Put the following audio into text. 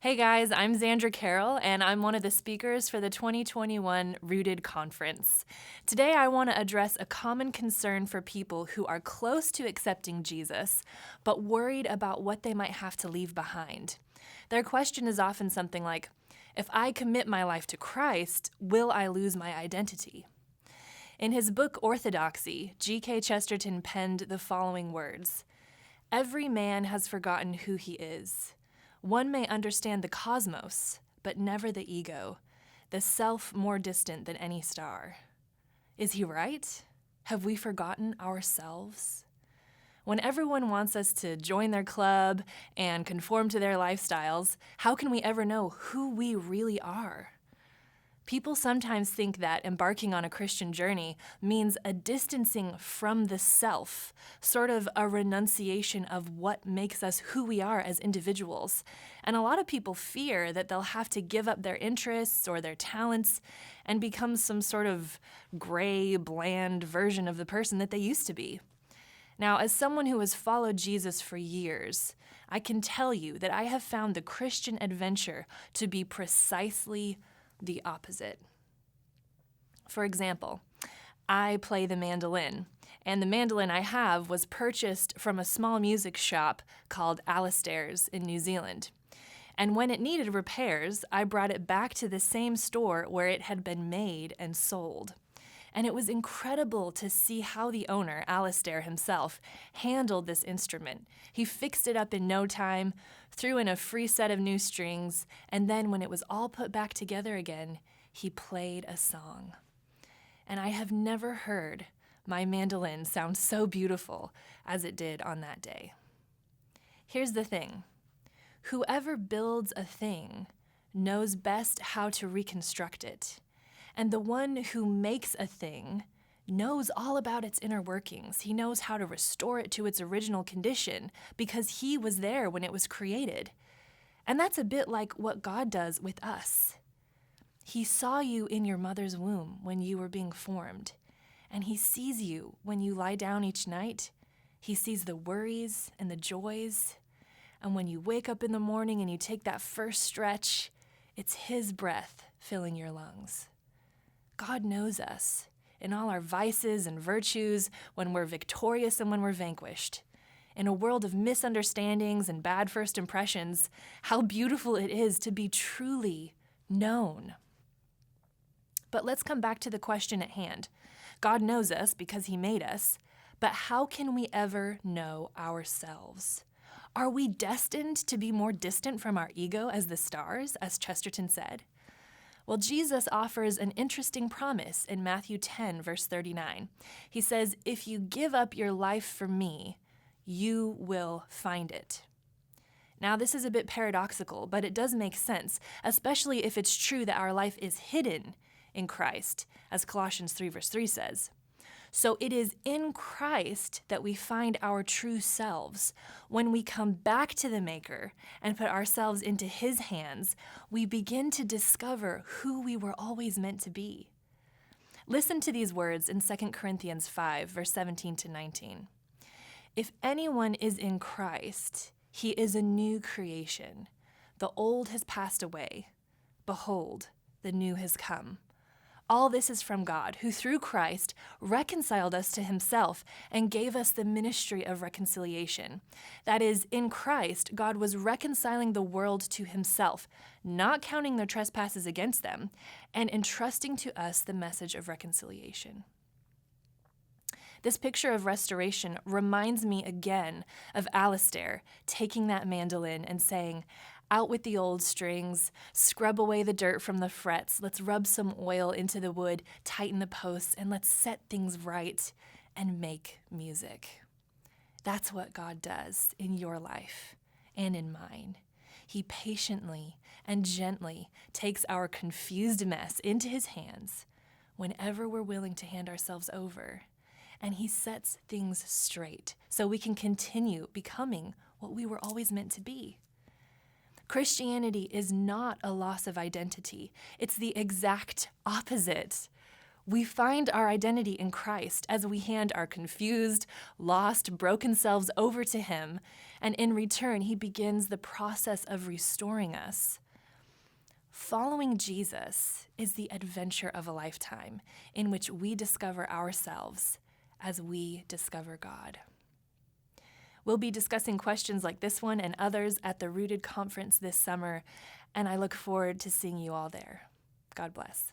Hey guys, I'm Xandra Carroll, and I'm one of the speakers for the 2021 Rooted Conference. Today, I want to address a common concern for people who are close to accepting Jesus, but worried about what they might have to leave behind. Their question is often something like, if I commit my life to Christ, will I lose my identity? In his book Orthodoxy, G.K. Chesterton penned the following words: "Every man has forgotten who he is. One may understand the cosmos, but never the ego, the self more distant than any star." Is he right? Have we forgotten ourselves? When everyone wants us to join their club and conform to their lifestyles, how can we ever know who we really are? People sometimes think that embarking on a Christian journey means a distancing from the self, sort of a renunciation of what makes us who we are as individuals. And a lot of people fear that they'll have to give up their interests or their talents and become some sort of gray, bland version of the person that they used to be. Now, as someone who has followed Jesus for years, I can tell you that I have found the Christian adventure to be precisely the opposite. For example, I play the mandolin, and the mandolin I have was purchased from a small music shop called Alistair's in New Zealand. And when it needed repairs, I brought it back to the same store where it had been made and sold. And it was incredible to see how the owner, Alistair himself, handled this instrument. He fixed it up in no time, threw in a free set of new strings, and then when it was all put back together again, he played a song. And I have never heard my mandolin sound so beautiful as it did on that day. Here's the thing: whoever builds a thing knows best how to reconstruct it. And the one who makes a thing knows all about its inner workings. He knows how to restore it to its original condition because he was there when it was created. And that's a bit like what God does with us. He saw you in your mother's womb when you were being formed, and he sees you when you lie down each night. He sees the worries and the joys. And when you wake up in the morning and you take that first stretch, it's his breath filling your lungs. God knows us in all our vices and virtues, when we're victorious and when we're vanquished. In a world of misunderstandings and bad first impressions, how beautiful it is to be truly known. But let's come back to the question at hand. God knows us because he made us, but how can we ever know ourselves? Are we destined to be more distant from our ego as the stars, as Chesterton said? Well, Jesus offers an interesting promise in Matthew 10, verse 39. He says, "If you give up your life for me, you will find it." Now, this is a bit paradoxical, but it does make sense, especially if it's true that our life is hidden in Christ, as Colossians 3, verse 3 says. So it is in Christ that we find our true selves. When we come back to the Maker and put ourselves into his hands, we begin to discover who we were always meant to be. Listen to these words in 2 Corinthians 5, verse 17 to 19. "If anyone is in Christ, he is a new creation. The old has passed away. Behold, the new has come. All this is from God, who through Christ reconciled us to himself and gave us the ministry of reconciliation. That is, in Christ, God was reconciling the world to himself, not counting their trespasses against them, and entrusting to us the message of reconciliation." This picture of restoration reminds me again of Alistair taking that mandolin and saying, "Out with the old strings, scrub away the dirt from the frets, let's rub some oil into the wood, tighten the posts, and let's set things right and make music." That's what God does in your life and in mine. He patiently and gently takes our confused mess into his hands whenever we're willing to hand ourselves over. And he sets things straight so we can continue becoming what we were always meant to be. Christianity is not a loss of identity. It's the exact opposite. We find our identity in Christ as we hand our confused, lost, broken selves over to Him, and in return, He begins the process of restoring us. Following Jesus is the adventure of a lifetime in which we discover ourselves as we discover God. We'll be discussing questions like this one and others at the Rooted Conference this summer, and I look forward to seeing you all there. God bless.